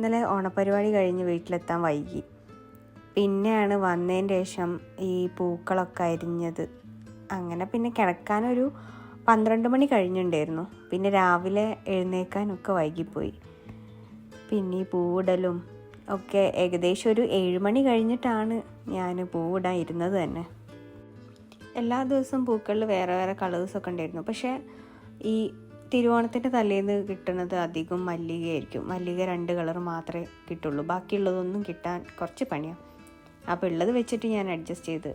ഇന്നലെ ഓണപ്പരിപാടി കഴിഞ്ഞ് വീട്ടിലെത്താൻ വൈകി. പിന്നെയാണ് വന്നതിന് ശേഷം ഈ പൂക്കളൊക്കെ അരിഞ്ഞത്. അങ്ങനെ പിന്നെ കിടക്കാനൊരു 12 മണി കഴിഞ്ഞിട്ടുണ്ടായിരുന്നു. പിന്നെ രാവിലെ എഴുന്നേക്കാനൊക്കെ വൈകിപ്പോയി. പിന്നെ ഈ പൂവിടലും ഒക്കെ ഏകദേശം ഒരു 7 മണി കഴിഞ്ഞിട്ടാണ് ഞാൻ പൂവിടാൻ ഇരുന്നത് തന്നെ. എല്ലാ ദിവസവും പൂക്കളിൽ വേറെ വേറെ കളേഴ്സൊക്കെ ഉണ്ടായിരുന്നു. പക്ഷേ ഈ തിരുവോണത്തിൻ്റെ തലേന്ന് കിട്ടുന്നത് അധികം മല്ലികയായിരിക്കും. മല്ലിക 2 കളർ മാത്രമേ കിട്ടുള്ളൂ. ബാക്കിയുള്ളതൊന്നും കിട്ടാൻ കുറച്ച് പണിയാണ്. അപ്പോൾ ഉള്ളത് വെച്ചിട്ട് ഞാൻ അഡ്ജസ്റ്റ് ചെയ്ത്.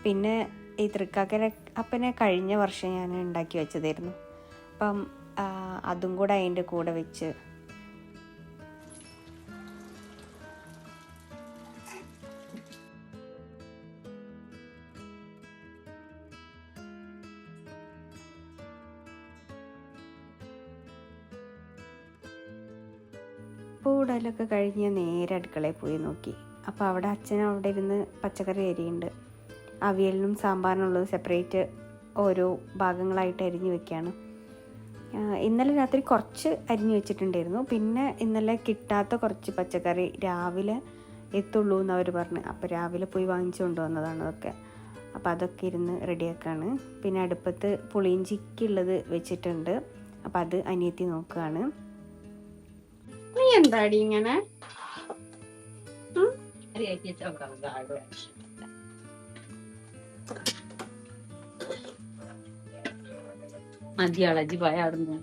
പിന്നെ ഈ തൃക്കാക്കര അപ്പനെ കഴിഞ്ഞ വർഷം ഞാൻ ഉണ്ടാക്കി വെച്ചതായിരുന്നു. അപ്പം അതും കൂടെ അതിൻ്റെ കൂടെ വെച്ച് പൂടലൊക്കെ കഴിഞ്ഞ് നേരെ അടുക്കളയിൽ പോയി നോക്കി. അപ്പോൾ അവിടെ അച്ഛൻ അവിടെ ഇരുന്ന് പച്ചക്കറി അരിയുണ്ട്. അവിയലിനും സാമ്പാറിനുള്ളത് സെപ്പറേറ്റ് ഓരോ ഭാഗങ്ങളായിട്ട് അരിഞ്ഞു വെക്കുകയാണ്. ഇന്നലെ രാത്രി കുറച്ച് അരിഞ്ഞു വെച്ചിട്ടുണ്ടായിരുന്നു. പിന്നെ ഇന്നലെ കിട്ടാത്ത കുറച്ച് പച്ചക്കറി രാവിലെ എത്തുള്ളൂ എന്ന് അവർ പറഞ്ഞു. അപ്പോൾ രാവിലെ പോയി വാങ്ങിച്ചു കൊണ്ടുവന്നതാണ് അതൊക്കെ. അപ്പോൾ അതൊക്കെ ഇരുന്ന് റെഡിയാക്കാണ്. പിന്നെ അടുപ്പത്ത് പുളിയിഞ്ചിക്കുള്ളത് വെച്ചിട്ടുണ്ട്. അപ്പോൾ അത് അനിയത്തി നോക്കുകയാണ്. നീ എന്താടി ഇങ്ങനെ മതിയാളജി പോയാടുന്നു.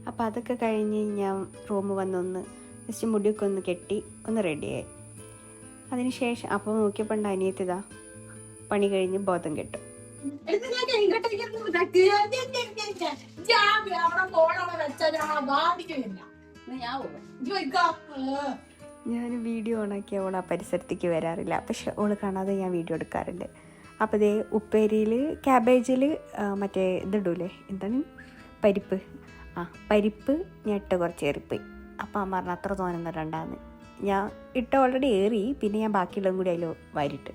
അപ്പം അതൊക്കെ കഴിഞ്ഞ് ഞാൻ റൂമിൽ വന്നൊന്ന് ജസ്റ്റ് മുടിയൊക്കെ ഒന്ന് കെട്ടി ഒന്ന് റെഡിയായി. അതിനുശേഷം അപ്പോൾ നോക്കിയപ്പോൾ ഉണ്ട് അനിയത്തിതാ പണി കഴിഞ്ഞ് ബോധം കെട്ടും. ഞാൻ വീഡിയോ ഓണാക്കി അവൾ ആ പരിസരത്തേക്ക് വരാറില്ല. പക്ഷെ അവള് കാണാതെ ഞാൻ വീഡിയോ എടുക്കാറുണ്ട്. അപ്പോൾ ഇതേ ഉപ്പേരിയിൽ ക്യാബേജിൽ മറ്റേ ഇതിടൂലേ, എന്താണ് പരിപ്പ്, പരിപ്പ് ഞാൻ ഇട്ട് കുറച്ച് ഏറിപ്പോയി. അപ്പം അമ്മ പറഞ്ഞ അത്ര തോന്നുന്ന രണ്ടാന്ന് ഞാൻ ഇട്ട ഓൾറെഡി ഏറി. പിന്നെ ഞാൻ ബാക്കിയുള്ളതും കൂടി അതിൽ വാരിയിട്ട്.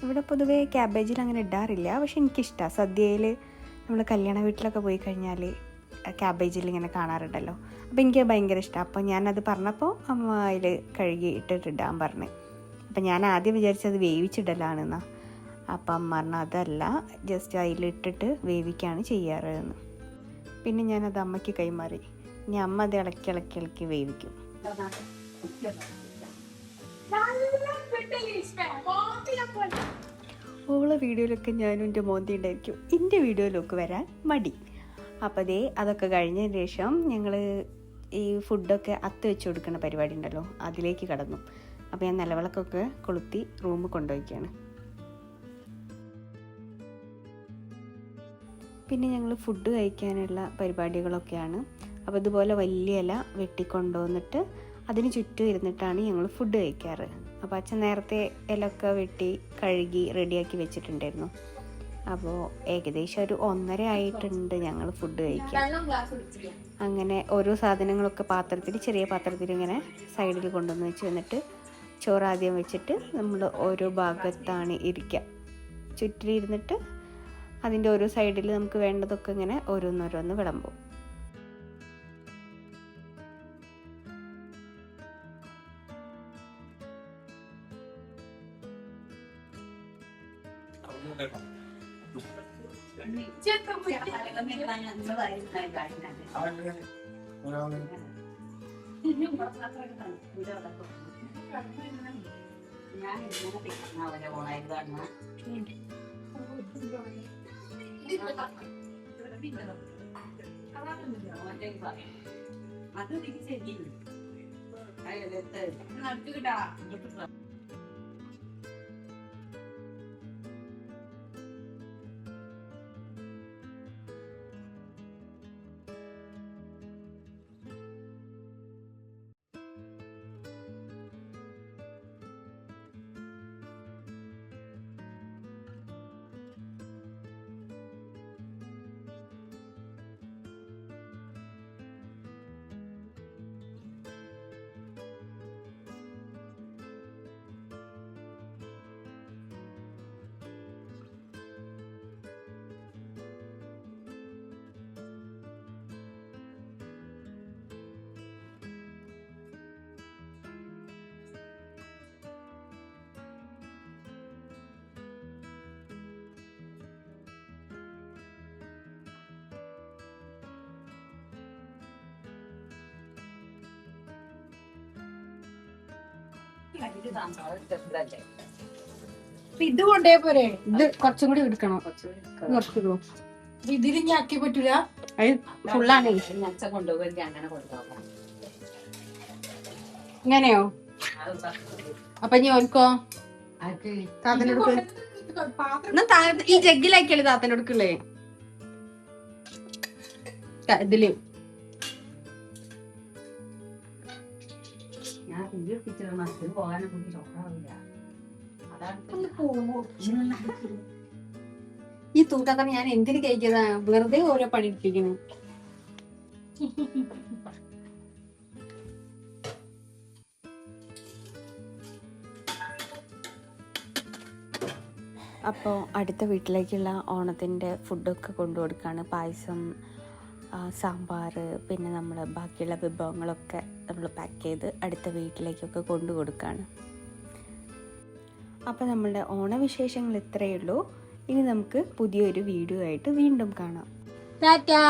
ഇവിടെ പൊതുവേ ക്യാബേജിൽ അങ്ങനെ ഇടാറില്ല. പക്ഷെ എനിക്കിഷ്ടമാണ്. സദ്യയിൽ നമ്മൾ കല്യാണ വീട്ടിലൊക്കെ പോയി കഴിഞ്ഞാൽ ക്യാബേജിൽ ഇങ്ങനെ കാണാറുണ്ടല്ലോ. അപ്പോൾ എനിക്ക് ഭയങ്കര ഇഷ്ടമാണ്. അപ്പോൾ ഞാനത് പറഞ്ഞപ്പോൾ അമ്മ അതിൽ കഴുകി ഇട്ടിട്ടിടാൻ പറഞ്ഞു. അപ്പം ഞാൻ ആദ്യം വിചാരിച്ചത് വേവിച്ചിടലാണെന്നാ. അപ്പം അമ്മ പറഞ്ഞാൽ അതല്ല, ജസ്റ്റ് അതിലിട്ടിട്ട് വേവിക്കുകയാണ് ചെയ്യാറ് എന്ന്. പിന്നെ ഞാനത് അമ്മയ്ക്ക് കൈമാറി. ഇനി അമ്മ അത് ഇളക്കി ഇളക്കി ഇളക്കി വേവിക്കും. ഓളെ വീഡിയോയിലൊക്കെ ഞാനും എൻ്റെ മോന്തി ഉണ്ടായിരിക്കും. എൻ്റെ വീഡിയോയിലൊക്കെ വരാൻ മടി. അപ്പോൾ അതേ അതൊക്കെ കഴിഞ്ഞതിന് ശേഷം ഞങ്ങൾ ഈ ഫുഡൊക്കെ അത്ത് വെച്ച് കൊടുക്കുന്ന പരിപാടി ഉണ്ടല്ലോ, അതിലേക്ക് കടന്നു. അപ്പോൾ ഞാൻ നിലവിളക്കൊക്കെ കൊളുത്തി റൂമിൽ കൊണ്ടുപോയിക്കാണ്. പിന്നെ ഞങ്ങൾ ഫുഡ് കഴിക്കാനുള്ള പരിപാടികളൊക്കെയാണ്. അപ്പോൾ ഇതുപോലെ വലിയ ഇല വെട്ടിക്കൊണ്ടുവന്നിട്ട് അതിന് ചുറ്റും ഇരുന്നിട്ടാണ് ഞങ്ങൾ ഫുഡ് കഴിക്കാറ്. അപ്പോൾ അച്ഛൻ നേരത്തെ ഇലയൊക്കെ വെട്ടി കഴുകി റെഡിയാക്കി വെച്ചിട്ടുണ്ടായിരുന്നു. അപ്പോൾ ഏകദേശം ഒരു 1:30 ആയിട്ടുണ്ട് ഞങ്ങൾ ഫുഡ് കഴിക്കാൻ. അങ്ങനെ ഓരോ സാധനങ്ങളൊക്കെ പാത്രത്തിൽ, ചെറിയ പാത്രത്തിൽ ഇങ്ങനെ സൈഡിൽ കൊണ്ടുവന്ന് വെച്ച് വന്നിട്ട് ചോറ് ആദ്യം വെച്ചിട്ട് നമ്മൾ ഓരോ ഭാഗത്താണ് ഇരിക്കുക. ചുറ്റിലിരുന്നിട്ട് അതിൻ്റെ ഓരോ സൈഡിൽ നമുക്ക് വേണ്ടതൊക്കെ ഇങ്ങനെ ഓരോന്നോരോന്ന് വിളമ്പും. ഇത് കൊണ്ടേ പോരെ? ഇത് കുറച്ചും കൂടി എടുക്കണം. കുറച്ചിടൂ. ഇതിലിഞ്ഞി ആക്കി പറ്റൂല. ഫുള്ളാണ്. ഇങ്ങനെയോ? അപ്പൊ ഇനി ഓൽക്കോ താത്തനോടുക്ക് ഈ ജഗ്ഗിലാക്കിയല്ലേ താത്തനോടുക്കുള്ളേ ഇതില്. ഈ തൂക്കൊക്കെ ഞാൻ എന്തിനു കഴിക്കതാ? വെറുതെ ഓരോ പണി എടുപ്പിക്കുന്നു. അപ്പോൾ അടുത്ത വീട്ടിലേക്കുള്ള ഓണത്തിൻ്റെ ഫുഡൊക്കെ കൊണ്ടു കൊടുക്കുകയാണ്. പായസം, സാമ്പാർ, പിന്നെ നമ്മൾ ബാക്കിയുള്ള വിഭവങ്ങളൊക്കെ നമ്മൾ പാക്ക് ചെയ്ത് അടുത്ത വീട്ടിലേക്കൊക്കെ കൊണ്ടു കൊടുക്കുകയാണ്. അപ്പോൾ നമ്മളുടെ ഓണവിശേഷങ്ങൾ ഇത്രയേ ഉള്ളൂ. ഇനി നമുക്ക് പുതിയൊരു വീഡിയോ ആയിട്ട് വീണ്ടും കാണാം. ടാറ്റാ.